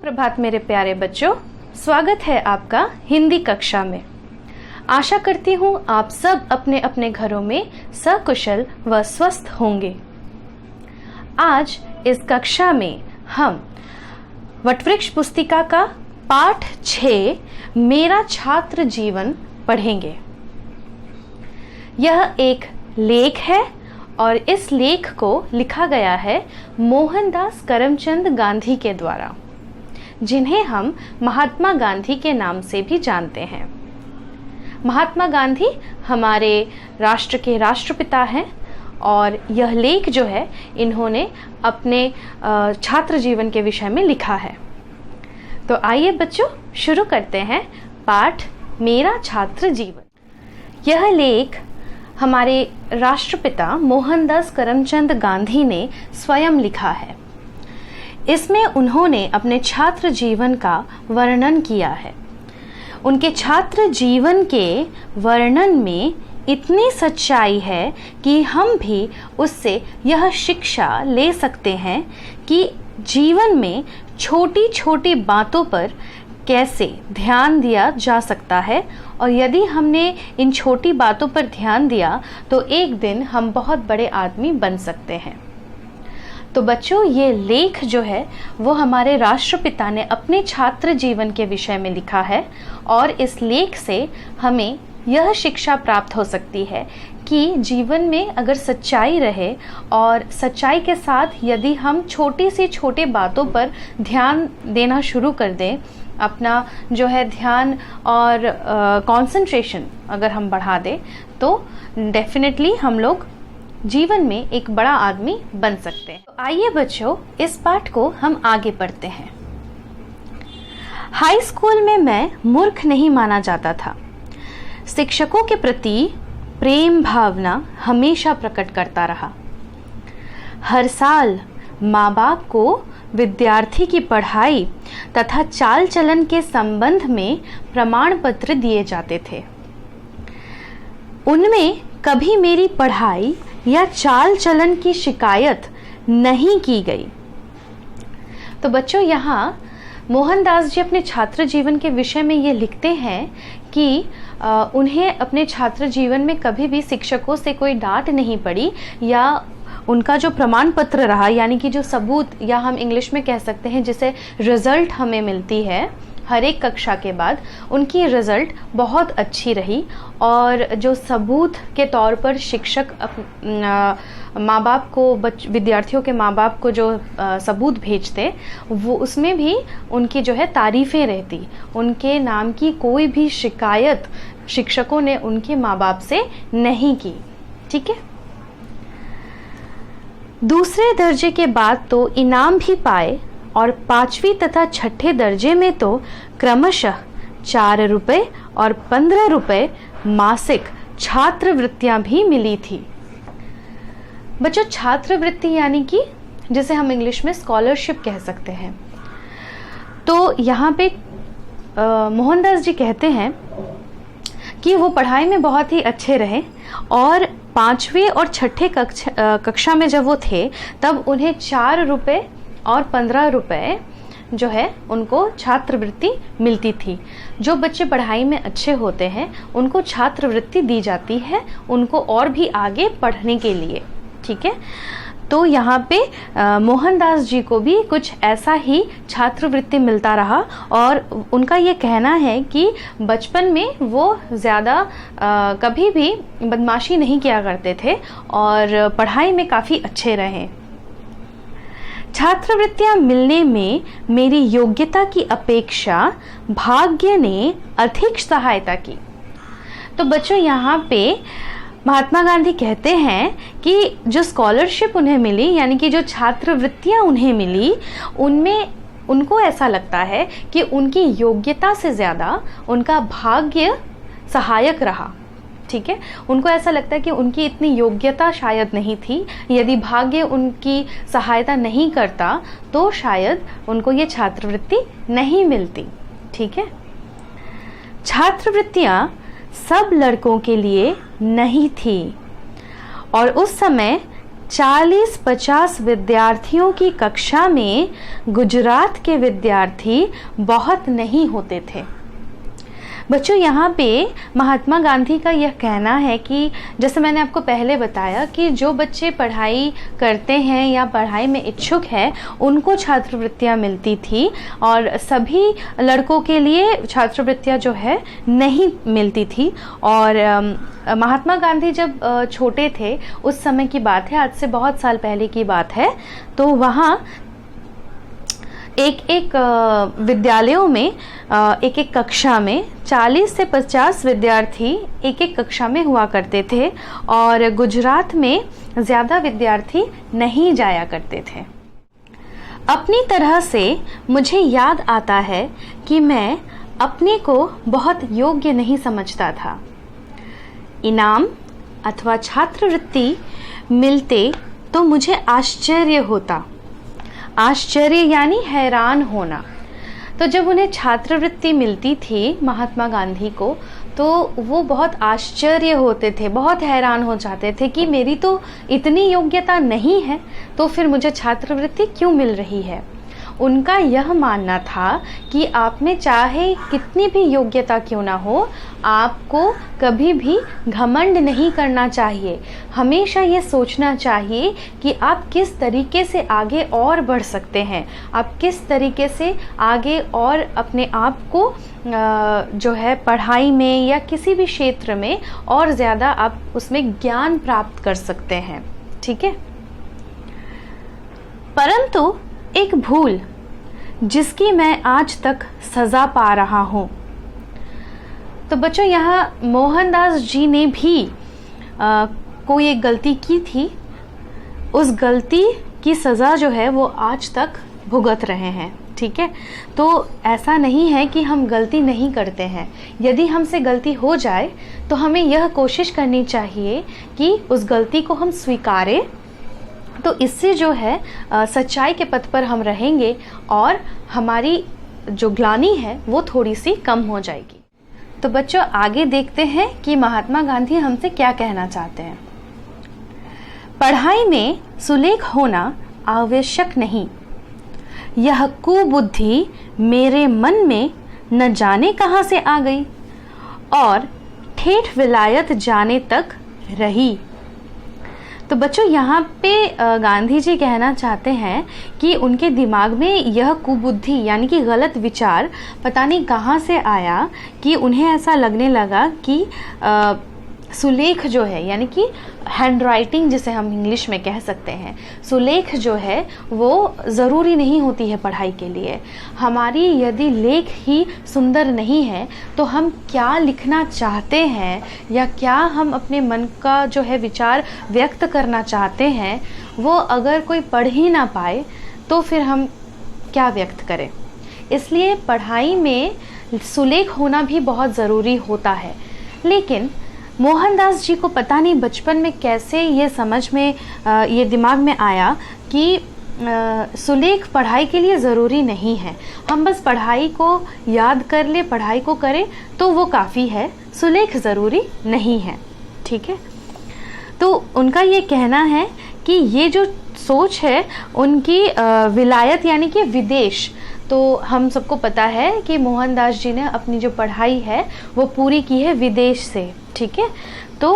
सुप्रभात मेरे प्यारे बच्चों, स्वागत है आपका हिंदी कक्षा में। आशा करती हूँ आप सब अपने अपने घरों में सकुशल व स्वस्थ होंगे। आज इस कक्षा में हम वटवृक्ष पुस्तिका का पाठ 6 मेरा छात्र जीवन पढ़ेंगे। यह एक लेख है और इस लेख को लिखा गया है मोहनदास करमचंद गांधी के द्वारा, जिन्हें हम महात्मा गांधी के नाम से भी जानते हैं। महात्मा गांधी हमारे राष्ट्र के राष्ट्रपिता हैं और यह लेख जो है इन्होंने अपने छात्र जीवन के विषय में लिखा है। तो आइए बच्चों शुरू करते हैं पाठ मेरा छात्र जीवन। यह लेख हमारे राष्ट्रपिता मोहनदास करमचंद गांधी ने स्वयं लिखा है। इसमें उन्होंने अपने छात्र जीवन का वर्णन किया है। उनके छात्र जीवन के वर्णन में इतनी सच्चाई है कि हम भी उससे यह शिक्षा ले सकते हैं कि जीवन में छोटी छोटी बातों पर कैसे ध्यान दिया जा सकता है, और यदि हमने इन छोटी बातों पर ध्यान दिया तो एक दिन हम बहुत बड़े आदमी बन सकते हैं। तो बच्चों, ये लेख जो है वो हमारे राष्ट्रपिता ने अपने छात्र जीवन के विषय में लिखा है और इस लेख से हमें यह शिक्षा प्राप्त हो सकती है कि जीवन में अगर सच्चाई रहे और सच्चाई के साथ यदि हम छोटी सी छोटी बातों पर ध्यान देना शुरू कर दें, अपना जो है ध्यान और कंसंट्रेशन अगर हम बढ़ा दें, तो डेफिनेटली हम लोग जीवन में एक बड़ा आदमी बन सकते हैं। तो आइए बच्चों, इस पाठ को हम आगे पढ़ते हैं। हाई स्कूल में मैं मूर्ख नहीं माना जाता था। शिक्षकों के प्रति प्रेम भावना हमेशा प्रकट करता रहा। हर साल माँ बाप को विद्यार्थी की पढ़ाई तथा चाल चलन के संबंध में प्रमाण पत्र दिए जाते थे। उनमें कभी मेरी पढ़ाई या चाल चलन की शिकायत नहीं की गई। तो बच्चों, यहाँ मोहनदास जी अपने छात्र जीवन के विषय में ये लिखते हैं कि उन्हें अपने छात्र जीवन में कभी भी शिक्षकों से कोई डांट नहीं पड़ी, या उनका जो प्रमाण पत्र रहा, यानी कि जो सबूत, या हम इंग्लिश में कह सकते हैं जिसे रिजल्ट हमें मिलती है हर एक कक्षा के बाद, उनकी रिजल्ट बहुत अच्छी रही। और जो सबूत के तौर पर शिक्षक माँ बाप को, विद्यार्थियों के माँ बाप को जो सबूत भेजते, वो उसमें भी उनकी जो है तारीफ़ें रहती। उनके नाम की कोई भी शिकायत शिक्षकों ने उनके माँ बाप से नहीं की। ठीक है। दूसरे दर्जे के बाद तो इनाम भी पाए और 5वीं तथा 6ठे दर्जे में तो क्रमशः 4 रुपए और 15 रुपए मासिक छात्रवृत्तियां भी मिली थी। बच्चों, छात्रवृत्ति यानी कि जिसे हम इंग्लिश में स्कॉलरशिप कह सकते हैं। तो यहाँ पे मोहनदास जी कहते हैं कि वो पढ़ाई में बहुत ही अच्छे रहे और 5वीं और 6ठे कक्षा में जब वो थे तब उन्हें 4 रुपए और 15 रुपए जो है उनको छात्रवृत्ति मिलती थी। जो बच्चे पढ़ाई में अच्छे होते हैं उनको छात्रवृत्ति दी जाती है, उनको और भी आगे पढ़ने के लिए। ठीक है। तो यहाँ पे मोहनदास जी को भी कुछ ऐसा ही छात्रवृत्ति मिलता रहा और उनका ये कहना है कि बचपन में वो ज़्यादा कभी भी बदमाशी नहीं किया करते थे और पढ़ाई में काफ़ी अच्छे रहे। छात्रवृत्तियां मिलने में मेरी योग्यता की अपेक्षा भाग्य ने अधिक सहायता की। तो बच्चों, यहाँ पे महात्मा गांधी कहते हैं कि जो स्कॉलरशिप उन्हें मिली, यानी कि जो छात्रवृत्तियां उन्हें मिली, उनमें उनको ऐसा लगता है कि उनकी योग्यता से ज़्यादा उनका भाग्य सहायक रहा। ठीक है। उनको ऐसा लगता है कि उनकी इतनी योग्यता शायद नहीं थी, यदि भाग्य उनकी सहायता नहीं करता तो शायद उनको ये छात्रवृत्ति नहीं मिलती। ठीक है। छात्रवृत्तियां सब लड़कों के लिए नहीं थी और उस समय 40-50 विद्यार्थियों की कक्षा में गुजरात के विद्यार्थी बहुत नहीं होते थे। बच्चों, यहाँ पे महात्मा गांधी का यह कहना है कि जैसे मैंने आपको पहले बताया कि जो बच्चे पढ़ाई करते हैं या पढ़ाई में इच्छुक हैं उनको छात्रवृत्तियाँ मिलती थी और सभी लड़कों के लिए छात्रवृत्तियाँ जो है नहीं मिलती थी। और महात्मा गांधी जब छोटे थे उस समय की बात है, आज से बहुत साल पहले की बात है, तो वहाँ एक विद्यालयों में एक कक्षा में 40 से 50 विद्यार्थी एक कक्षा में हुआ करते थे और गुजरात में ज़्यादा विद्यार्थी नहीं जाया करते थे। अपनी तरह से मुझे याद आता है कि मैं अपने को बहुत योग्य नहीं समझता था। इनाम अथवा छात्रवृत्ति मिलते तो मुझे आश्चर्य होता। आश्चर्य यानी हैरान होना। तो जब उन्हें छात्रवृत्ति मिलती थी महात्मा गांधी को, तो वो बहुत आश्चर्य होते थे, बहुत हैरान हो जाते थे कि मेरी तो इतनी योग्यता नहीं है, तो फिर मुझे छात्रवृत्ति क्यों मिल रही है। उनका यह मानना था कि आप में चाहे कितनी भी योग्यता क्यों ना हो, आपको कभी भी घमंड नहीं करना चाहिए। हमेशा ये सोचना चाहिए कि आप किस तरीके से आगे और बढ़ सकते हैं, आप किस तरीके से आगे और अपने आप को जो है पढ़ाई में या किसी भी क्षेत्र में और ज़्यादा आप उसमें ज्ञान प्राप्त कर सकते हैं। ठीक है। परंतु एक भूल जिसकी मैं आज तक सज़ा पा रहा हूँ। तो बच्चों, यहाँ मोहनदास जी ने भी कोई एक गलती की थी, उस गलती की सज़ा जो है वो आज तक भुगत रहे हैं। ठीक है। तो ऐसा नहीं है कि हम गलती नहीं करते हैं। यदि हमसे गलती हो जाए तो हमें यह कोशिश करनी चाहिए कि उस गलती को हम स्वीकारें, तो इससे जो है सच्चाई के पथ पर हम रहेंगे और हमारी जो ग्लानि है वो थोड़ी सी कम हो जाएगी। तो बच्चों, आगे देखते हैं कि महात्मा गांधी हमसे क्या कहना चाहते हैं। पढ़ाई में सुलेख होना आवश्यक नहीं, यह कुबुद्धि मेरे मन में न जाने कहाँ से आ गई और ठेठ विलायत जाने तक रही। तो बच्चों, यहाँ पे गांधी जी कहना चाहते हैं कि उनके दिमाग में यह कुबुद्धि यानी कि गलत विचार पता नहीं कहाँ से आया कि उन्हें ऐसा लगने लगा कि सुलेख जो है यानी कि हैंड राइटिंग जिसे हम इंग्लिश में कह सकते हैं, सुलेख जो है वो ज़रूरी नहीं होती है पढ़ाई के लिए। हमारी यदि लेख ही सुंदर नहीं है तो हम क्या लिखना चाहते हैं या क्या हम अपने मन का जो है विचार व्यक्त करना चाहते हैं, वो अगर कोई पढ़ ही ना पाए तो फिर हम क्या व्यक्त करें। इसलिए पढ़ाई में सुलेख होना भी बहुत ज़रूरी होता है। लेकिन मोहनदास जी को पता नहीं बचपन में कैसे ये समझ में ये दिमाग में आया कि सुलेख पढ़ाई के लिए ज़रूरी नहीं है। हम बस पढ़ाई को याद कर ले, पढ़ाई को करें तो वो काफ़ी है, सुलेख ज़रूरी नहीं है। ठीक है। तो उनका ये कहना है कि ये जो सोच है उनकी विलायत यानी कि विदेश, तो हम सबको पता है कि मोहनदास जी ने अपनी जो पढ़ाई है वो पूरी की है विदेश से। ठीक है। तो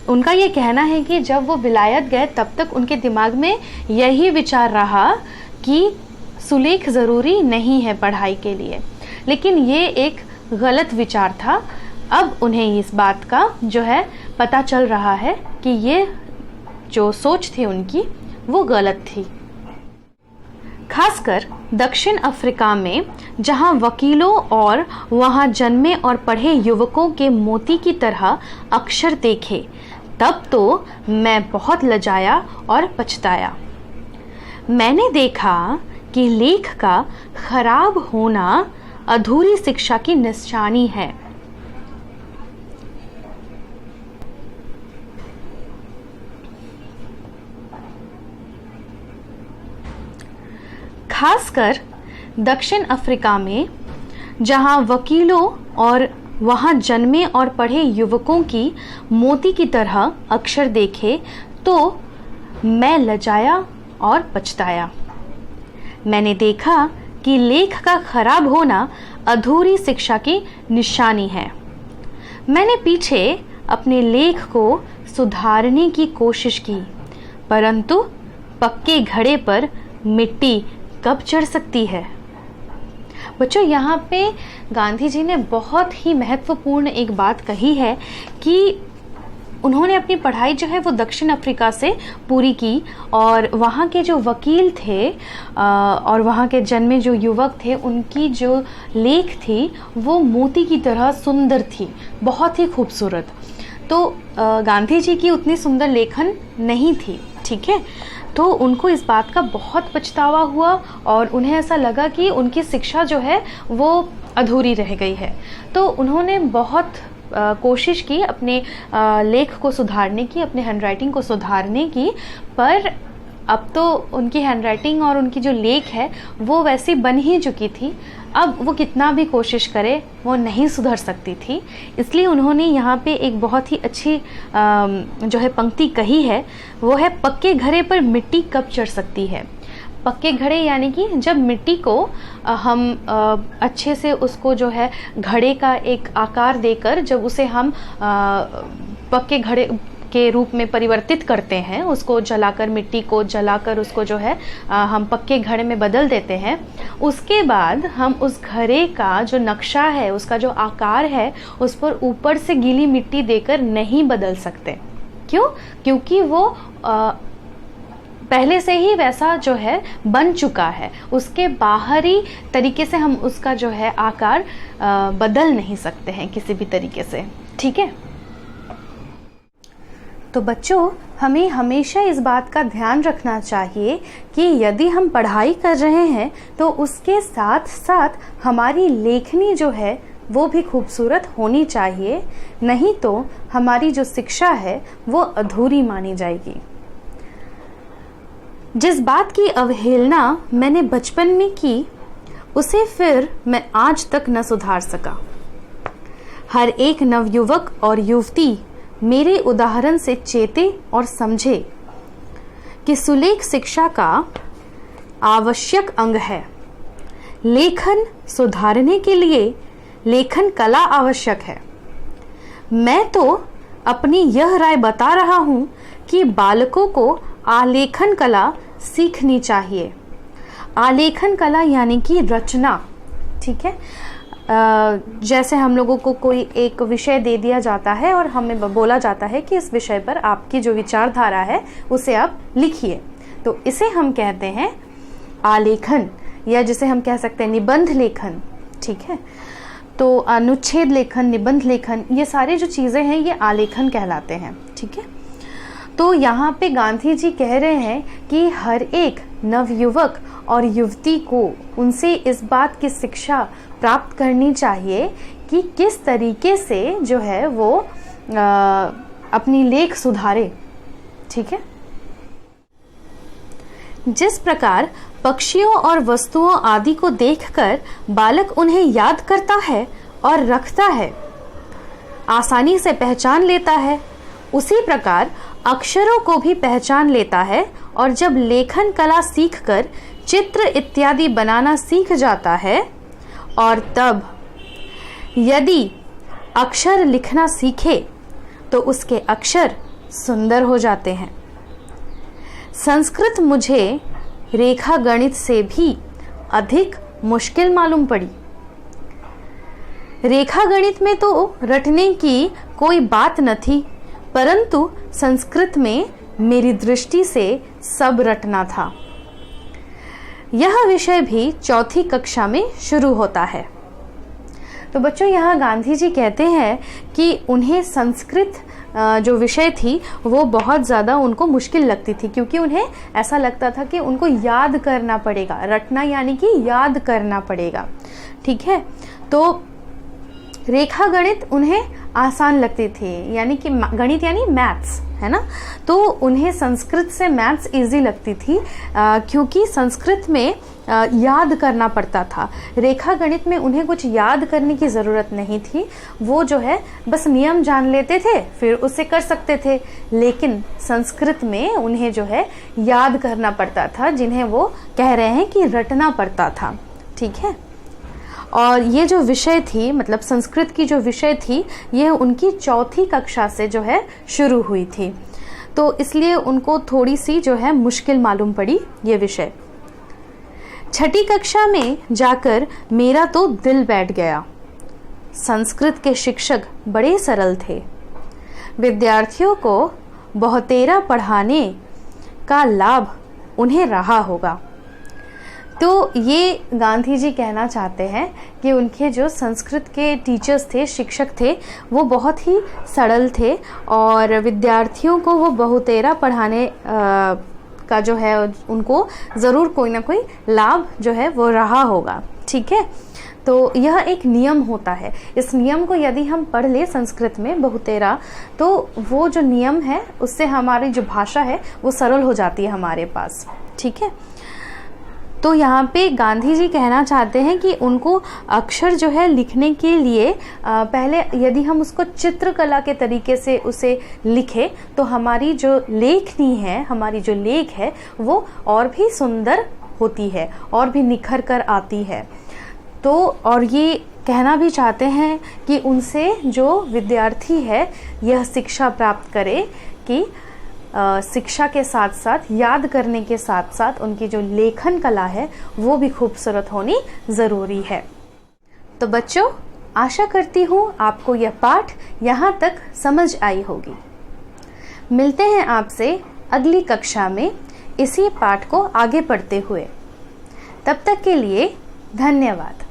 उनका ये कहना है कि जब वो विलायत गए तब तक उनके दिमाग में यही विचार रहा कि सुलेख ज़रूरी नहीं है पढ़ाई के लिए, लेकिन ये एक गलत विचार था। अब उन्हें इस बात का जो है पता चल रहा है कि ये जो सोच थी उनकी वो गलत थी। खासकर दक्षिण अफ्रीका में जहां वकीलों और वहां जन्मे और पढ़े युवकों के मोती की तरह अक्षर देखे, तब तो मैं बहुत लजाया और पछताया। मैंने देखा कि लेख का खराब होना अधूरी शिक्षा की निशानी है। खासकर दक्षिण अफ्रीका में जहां वकीलों और वहां जन्मे और पढ़े युवकों की मोती की तरह अक्षर देखे, तो मैं लजाया और पछताया। मैंने देखा कि लेख का खराब होना अधूरी शिक्षा की निशानी है। मैंने पीछे अपने लेख को सुधारने की कोशिश की, परंतु पक्के घड़े पर मिट्टी कब चढ़ सकती है। बच्चों, यहाँ पे गांधी जी ने बहुत ही महत्वपूर्ण एक बात कही है कि उन्होंने अपनी पढ़ाई जो है वो दक्षिण अफ्रीका से पूरी की, और वहाँ के जो वकील थे और वहाँ के जन्मे जो युवक थे, उनकी जो लेख थी वो मोती की तरह सुंदर थी, बहुत ही खूबसूरत। तो गांधी जी की उतनी सुंदर लेखन नहीं थी, ठीक है। तो उनको इस बात का बहुत पछतावा हुआ और उन्हें ऐसा लगा कि उनकी शिक्षा जो है वो अधूरी रह गई है। तो उन्होंने बहुत कोशिश की अपने लेख को सुधारने की, अपने हैंडराइटिंग को सुधारने की, पर अब तो उनकी हैंडराइटिंग और उनकी जो लेख है वो वैसी बन ही चुकी थी। अब वो कितना भी कोशिश करे वो नहीं सुधर सकती थी। इसलिए उन्होंने यहाँ पे एक बहुत ही अच्छी जो है पंक्ति कही है, वो है पक्के घड़े पर मिट्टी कब चढ़ सकती है। पक्के घड़े यानी कि जब मिट्टी को हम अच्छे से उसको जो है घड़े का एक आकार देकर जब उसे हम पक्के घड़े के रूप में परिवर्तित करते हैं, उसको जलाकर, मिट्टी को जलाकर उसको जो है हम पक्के घड़े में बदल देते हैं, उसके बाद हम उस घड़े का जो नक्शा है, उसका जो आकार है, उस पर ऊपर से गीली मिट्टी देकर नहीं बदल सकते। क्यों? क्योंकि वो पहले से ही वैसा जो है बन चुका है, उसके बाहरी तरीके से हम उसका जो है आकार बदल नहीं सकते हैं किसी भी तरीके से, ठीक है। तो बच्चों, हमें हमेशा इस बात का ध्यान रखना चाहिए कि यदि हम पढ़ाई कर रहे हैं तो उसके साथ साथ हमारी लेखनी जो है वो भी खूबसूरत होनी चाहिए, नहीं तो हमारी जो शिक्षा है वो अधूरी मानी जाएगी। जिस बात की अवहेलना मैंने बचपन में की, उसे फिर मैं आज तक न सुधार सका। हर एक नवयुवक और युवती मेरे उदाहरण से चेते और समझे कि सुलेख शिक्षा का आवश्यक अंग है। लेखन सुधारने के लिए लेखन कला आवश्यक है। मैं तो अपनी यह राय बता रहा हूँ कि बालकों को आलेखन कला सीखनी चाहिए। आलेखन कला यानी कि रचना, ठीक है। जैसे हम लोगों को कोई एक विषय दे दिया जाता है और हमें बोला जाता है कि इस विषय पर आपकी जो विचारधारा है उसे आप लिखिए, तो इसे हम कहते हैं आलेखन, या जिसे हम कह सकते हैं निबंध लेखन, ठीक है। तो अनुच्छेद लेखन, निबंध लेखन, ये सारी जो चीज़ें हैं ये आलेखन कहलाते हैं, ठीक है। तो यहाँ पे गांधी जी कह रहे हैं कि हर एक नवयुवक और युवती को उनसे इस बात की शिक्षा प्राप्त करनी चाहिए कि किस तरीके से जो है वो अपनी लेख सुधारे, ठीक है। जिस प्रकार पक्षियों और वस्तुओं आदि को देखकर बालक उन्हें याद करता है और रखता है, आसानी से पहचान लेता है, उसी प्रकार अक्षरों को भी पहचान लेता है, और जब लेखन कला सीखकर चित्र इत्यादि बनाना सीख जाता है, और तब यदि अक्षर लिखना सीखे तो उसके अक्षर सुंदर हो जाते हैं। संस्कृत मुझे रेखा गणित से भी अधिक मुश्किल मालूम पड़ी। रेखा गणित में तो रटने की कोई बात न थी, परंतु संस्कृत में मेरी दृष्टि से सब रटना था। यह विषय भी चौथी कक्षा में शुरू होता है। तो बच्चों, यहाँ गांधी जी कहते हैं कि उन्हें संस्कृत जो विषय थी वो बहुत ज़्यादा उनको मुश्किल लगती थी, क्योंकि उन्हें ऐसा लगता था कि उनको याद करना पड़ेगा। रटना यानी कि याद करना पड़ेगा, ठीक है। तो रेखा गणित उन्हें आसान लगती थी, यानी कि गणित यानी मैथ्स, है ना। तो उन्हें संस्कृत से मैथ्स इजी लगती थी, क्योंकि संस्कृत में याद करना पड़ता था। रेखा गणित में उन्हें कुछ याद करने की ज़रूरत नहीं थी, वो जो है बस नियम जान लेते थे, फिर उससे कर सकते थे। लेकिन संस्कृत में उन्हें जो है याद करना पड़ता था, जिन्हें वो कह रहे हैं कि रटना पड़ता था, ठीक है। और ये जो विषय थी, मतलब संस्कृत की जो विषय थी, यह उनकी चौथी कक्षा से जो है शुरू हुई थी, तो इसलिए उनको थोड़ी सी जो है मुश्किल मालूम पड़ी ये विषय। छठी कक्षा में जाकर मेरा तो दिल बैठ गया। संस्कृत के शिक्षक बड़े सरल थे। विद्यार्थियों को बहुतेरा पढ़ाने का लाभ उन्हें रहा होगा। तो ये गांधी जी कहना चाहते हैं कि उनके जो संस्कृत के टीचर्स थे, शिक्षक थे, वो बहुत ही सरल थे और विद्यार्थियों को वो बहुतेरा पढ़ाने का जो है उनको ज़रूर कोई ना कोई लाभ जो है वो रहा होगा, ठीक है। तो यह एक नियम होता है, इस नियम को यदि हम पढ़ ले संस्कृत में बहुतेरा, तो वो जो नियम है उससे हमारी जो भाषा है वो सरल हो जाती है हमारे पास, ठीक है। तो यहाँ पे गांधी जी कहना चाहते हैं कि उनको अक्षर जो है लिखने के लिए पहले यदि हम उसको चित्रकला के तरीके से उसे लिखें तो हमारी जो लेखनी है, हमारी जो लेख है वो और भी सुंदर होती है और भी निखर कर आती है। तो और ये कहना भी चाहते हैं कि उनसे जो विद्यार्थी है यह शिक्षा प्राप्त करे कि शिक्षा के साथ साथ, याद करने के साथ साथ उनकी जो लेखन कला है वो भी खूबसूरत होनी ज़रूरी है। तो बच्चों, आशा करती हूँ आपको यह पाठ यहाँ तक समझ आई होगी। मिलते हैं आपसे अगली कक्षा में इसी पाठ को आगे पढ़ते हुए। तब तक के लिए धन्यवाद।